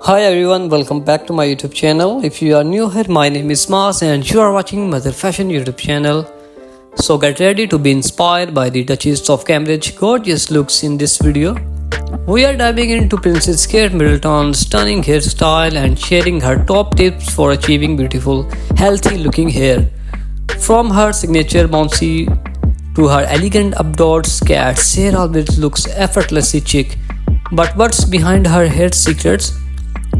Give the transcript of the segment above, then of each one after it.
Hi everyone, welcome back to my YouTube channel. If you are new here, my name is Maaz and you are watching Mother Fashion YouTube channel. So get ready to be inspired by the Duchess of Cambridge gorgeous looks in this video. We are diving into Princess Kate Middleton's stunning hairstyle and sharing her top tips for achieving beautiful, healthy looking hair. From her signature bouncy to her elegant updots, Kate's hair always looks effortlessly chic. But what's behind her hair secrets?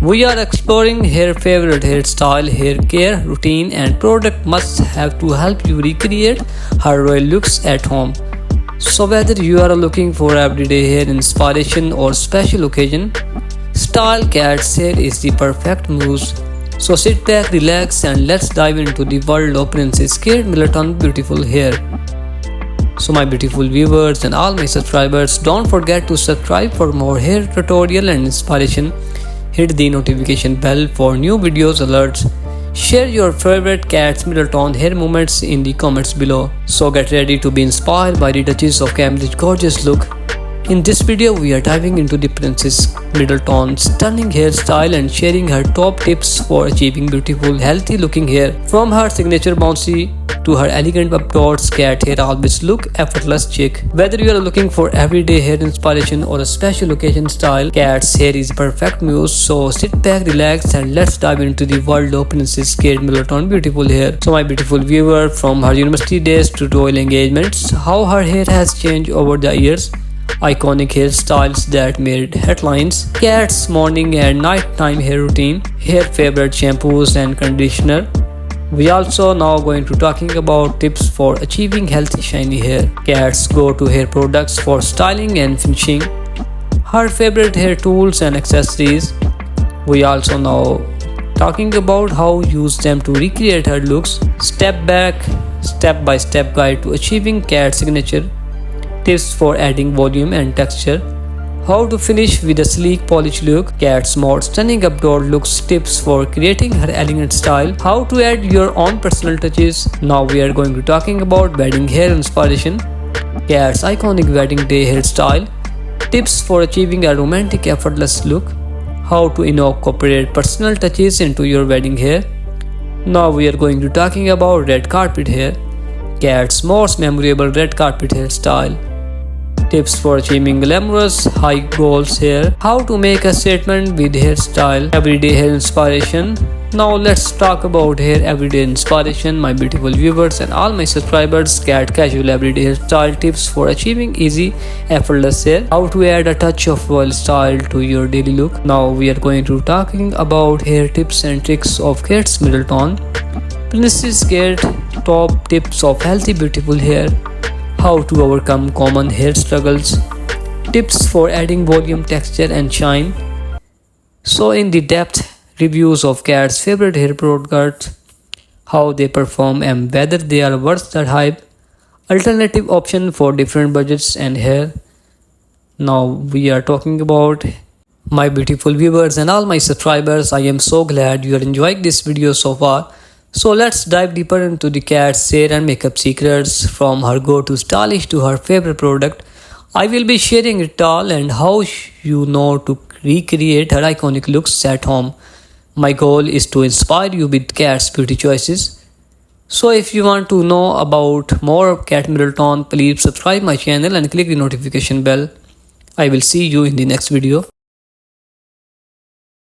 We are exploring her favorite hairstyle, hair care, routine and product must-have to help you recreate her royal looks at home. So whether you are looking for everyday hair inspiration or special occasion, Style Kate's hair is the perfect muse. So sit back, relax and let's dive into the world of Princess Kate Middleton's beautiful hair. So my beautiful viewers and all my subscribers, don't forget to subscribe for more hair tutorial and inspiration. Hit the notification bell for new videos alerts. Share your favorite Kate Middleton hair moments in the comments below. So get ready to be inspired by the Duchess of Cambridge gorgeous look. In this video we are diving into the Princess Middleton's stunning hairstyle and sharing her top tips for achieving beautiful healthy looking hair. From her signature bouncy to her elegant updots, Kate hair always look effortless chic. Whether you are looking for everyday hair inspiration or a special occasion style, Kate's hair is a perfect muse. So sit back, relax and let's dive into the world of Princess Kate Middleton beautiful hair. So my beautiful viewer, from her university days to royal engagements, how her hair has changed over the years. Iconic hairstyles that made headlines, Kate's morning and nighttime hair routine, her favorite shampoos and conditioner. We also now going to talking about tips for achieving healthy shiny hair, Kate's go-to hair products for styling and finishing, her favorite hair tools and accessories. We also now talking about how use them to recreate her looks, step-by-step guide to achieving Kate's signature, tips for adding volume and texture, how to finish with a sleek polished look, Kate's more stunning updoor looks, tips for creating her elegant style, how to add your own personal touches. Now we are going to talking about wedding hair inspiration, Kate's iconic wedding day hairstyle, tips for achieving a romantic effortless look, how to incorporate personal touches into your wedding hair. Now we are going to talking about red carpet hair, Kate's most memorable red carpet hairstyle, tips for achieving glamorous high goals hair, how to make a statement with hairstyle, everyday hair inspiration. Now let's talk about hair everyday inspiration, my beautiful viewers and all my subscribers. Kate casual everyday hairstyle tips for achieving easy effortless hair, how to add a touch of royal style to your daily look. Now we are going to talking about hair tips and tricks of Kate Middleton. Princess Kate top tips of healthy beautiful hair, how to overcome common hair struggles, tips for adding volume, texture and shine. So in the depth reviews of Kate's favorite hair products, how they perform and whether they are worth the hype, alternative option for different budgets and hair. Now we are talking about my beautiful viewers and all my subscribers. I am so glad you are enjoying this video so far. So let's dive deeper into the Kate's hair and makeup secrets, from her go-to stylish to her favorite product. I will be sharing it all and how you know to recreate her iconic looks at home. My goal is to inspire you with Kate's beauty choices. So if you want to know about more of Kate Middleton, please subscribe my channel and click the notification bell. I will see you in the next video.